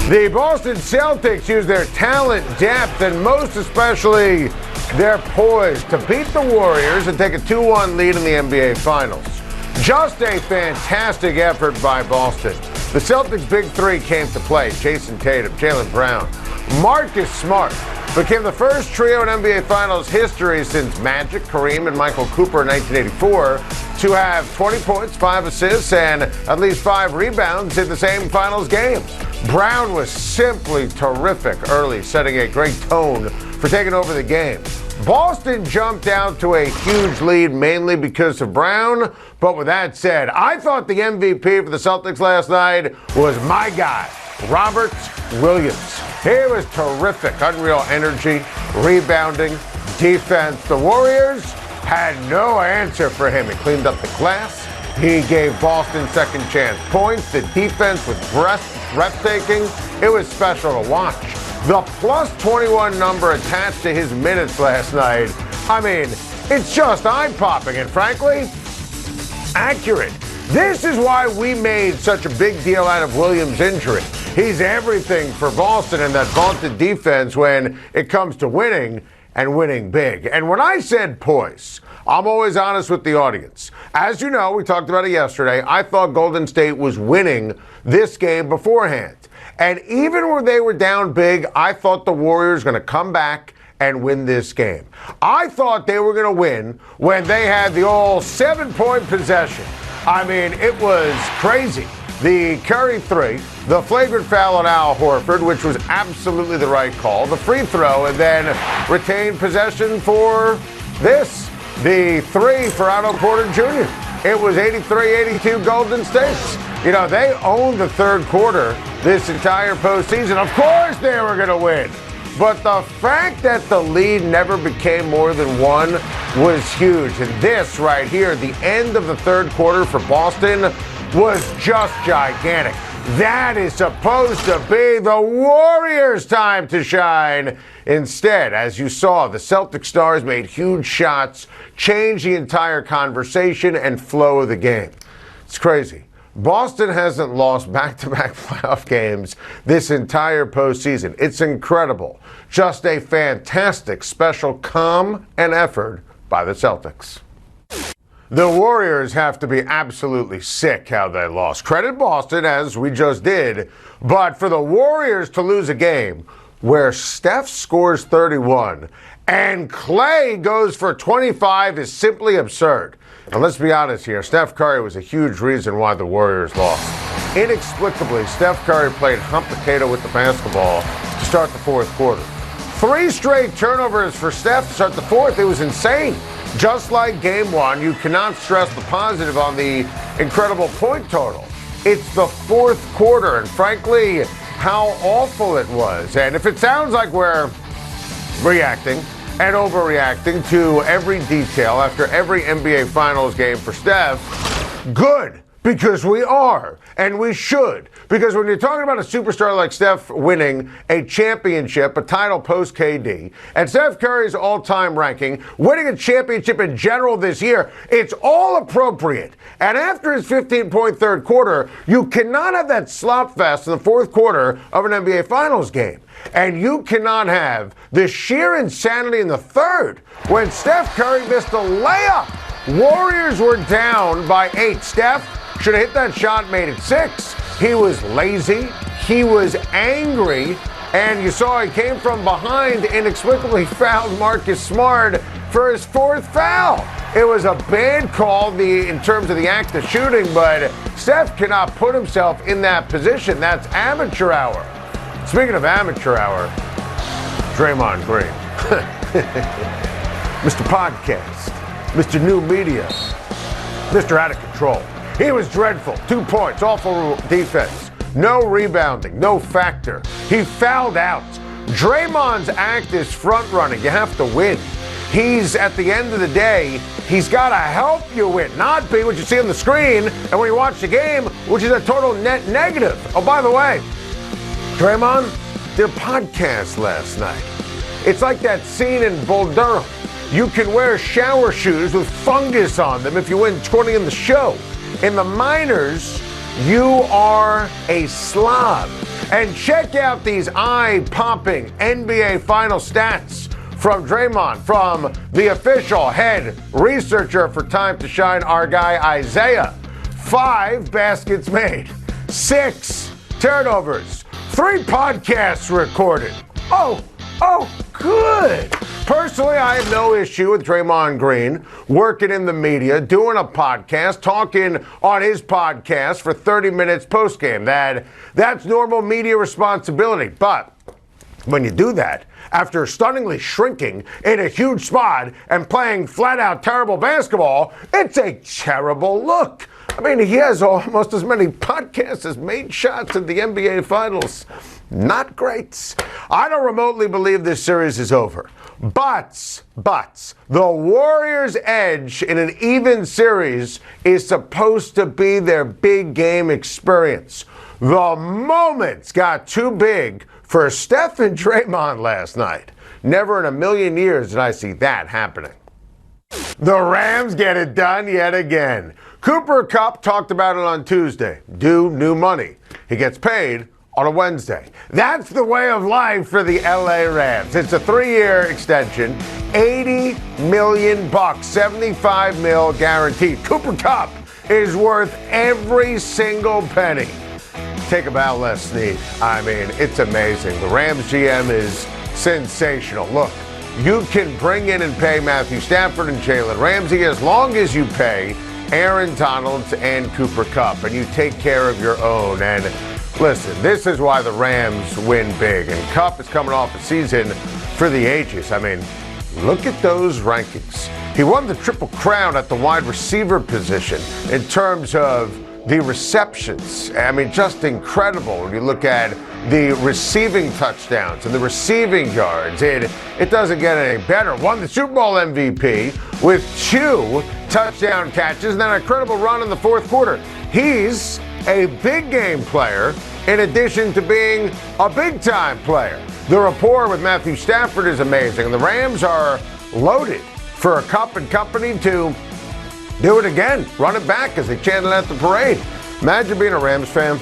The Boston Celtics use their talent, depth, and most especially their poise to beat the Warriors and take a 2-1 lead in the NBA Finals. Just a fantastic effort by Boston. The Celtics' big three came to play. Jason Tatum, Jaylen Brown, Marcus Smart became the first trio in NBA Finals history since Magic, Kareem, and Michael Cooper in 1984 to have 20 points, 5 assists, and at least 5 rebounds in the same Finals game. Brown was simply terrific early, setting a great tone for taking over the game. Boston jumped out to a huge lead mainly because of Brown, but with that said, I thought the MVP for the Celtics last night was my guy, Robert Williams. He was terrific, unreal energy, rebounding, defense. The Warriors had no answer for him. He cleaned up the glass. He gave Boston second chance points. The defense was breathtaking. It was special to watch. The plus 21 number attached to his minutes last night, I mean, it's just eye-popping and frankly, accurate. This is why we made such a big deal out of Williams' injury. He's everything for Boston in that vaunted defense when it comes to winning and winning big. And when I said poise, I'm always honest with the audience. As you know, we talked about it yesterday, I thought Golden State was winning this game beforehand. And even when they were down big, I thought the Warriors were going to come back and win this game. I thought they were going to win when they had the all 7-point possession. I mean, it was crazy. The Curry three, the flagrant foul on Al Horford, which was absolutely the right call, the free throw, and then retained possession for this, the three for Otto Porter Jr. It was 83-82 Golden State. You know, they owned the third quarter this entire postseason. Of course they were going to win. But the fact that the lead never became more than one was huge. And this right here, the end of the third quarter for Boston, was just gigantic. That is supposed to be the Warriors' time to shine. Instead, as you saw, the Celtic stars made huge shots, changed the entire conversation and flow of the game. It's crazy. Boston hasn't lost back-to-back playoff games this entire postseason. It's incredible. Just a fantastic special calm and effort by the Celtics. The Warriors have to be absolutely sick how they lost. Credit Boston, as we just did, but for the Warriors to lose a game where Steph scores 31 and Clay goes for 25 is simply absurd. And let's be honest here, Steph Curry was a huge reason why the Warriors lost. Inexplicably, Steph Curry played hump potato with the basketball to start the fourth quarter. 3 straight turnovers for Steph to start the fourth. It was insane. Just like game one, you cannot stress the positive on the incredible point total. It's the fourth quarter, and frankly, how awful it was. And if it sounds like we're reacting and overreacting to every detail after every NBA Finals game for Steph, good, because we are, and we should. Because when you're talking about a superstar like Steph winning a championship, a title post-KD, and Steph Curry's all-time ranking, winning a championship in general this year, it's all appropriate. And after his 15-point third quarter, you cannot have that slop fest in the fourth quarter of an NBA Finals game. And you cannot have the sheer insanity in the third when Steph Curry missed a layup. Warriors were down by 8. Steph should have hit that shot, made it 6. He was lazy. He was angry. And you saw he came from behind, inexplicably fouled Marcus Smart for his 4th foul. It was a bad call in terms of the act of shooting, but Steph cannot put himself in that position. That's amateur hour. Speaking of amateur hour, Draymond Green. Mr. Podcast, Mr. New Media, Mr. Out of Control. He was dreadful. 2 points, awful defense. No rebounding, no factor. He fouled out. Draymond's act is front running. You have to win. He's, at the end of the day, he's got to help you win, not be what you see on the screen and when you watch the game, which is a total net negative. Oh, by the way, Draymond did a podcast last night. It's like that scene in Bull Durham. You can wear shower shoes with fungus on them if you win 20 in the show. In the minors, you are a slob. And check out these eye-popping NBA final stats from Draymond, from the official head researcher for Time to Shine, our guy Isaiah. 5 baskets made, 6 turnovers, 3 podcasts recorded. Oh, good. Personally, I have no issue with Draymond Green working in the media, doing a podcast, talking on his podcast for 30 minutes postgame. That's normal media responsibility. But when you do that, after stunningly shrinking in a huge spot and playing flat-out terrible basketball, it's a terrible look. I mean, he has almost as many podcasts as made shots in the NBA Finals. Not great. I don't remotely believe this series is over. But the Warriors' edge in an even series is supposed to be their big game experience. The moments got too big for Steph and Draymond last night. Never in a million years did I see that happening. The Rams get it done yet again. Cooper Kupp talked about it on Tuesday. Due new money. He gets paid on a Wednesday. That's the way of life for the LA Rams. It's a 3-year extension, $80 million, $75 million guaranteed. Cooper Kupp is worth every single penny. Take a bow, Les Snead. I mean, it's amazing. The Rams GM is sensational. Look, you can bring in and pay Matthew Stafford and Jalen Ramsey as long as you pay Aaron Donald and Cooper Kupp, and you take care of your own. And listen, this is why the Rams win big. And Kupp is coming off a season for the ages. I mean, look at those rankings. He won the Triple Crown at the wide receiver position in terms of the receptions. I mean, just incredible when you look at the receiving touchdowns and the receiving yards. It doesn't get any better. Won the Super Bowl MVP with 2 touchdown catches and then an incredible run in the fourth quarter. He's a big game player in addition to being a big-time player. The rapport with Matthew Stafford is amazing. The Rams are loaded for a Kupp and company to do it again, run it back as they chanted at the parade. Imagine being a Rams fan.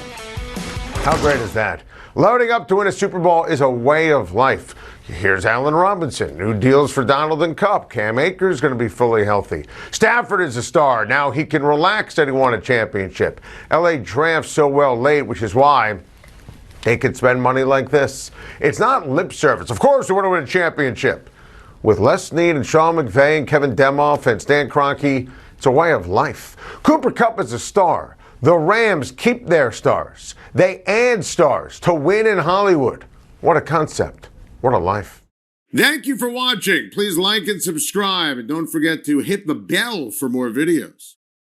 How great is that? Loading up to win a Super Bowl is a way of life. Here's Allen Robinson, new deals for Donald and Kupp. Cam Akers is going to be fully healthy. Stafford is a star. Now he can relax that he won a championship. LA drafts so well late, which is why they can spend money like this. It's not lip service. Of course, we want to win a championship. With Les Snead and Sean McVay and Kevin Demoff and Stan Kroenke, it's a way of life. Cooper Kupp is a star. The Rams keep their stars. They add stars to win in Hollywood. What a concept. What a life. Thank you for watching. Please like and subscribe. And don't forget to hit the bell for more videos.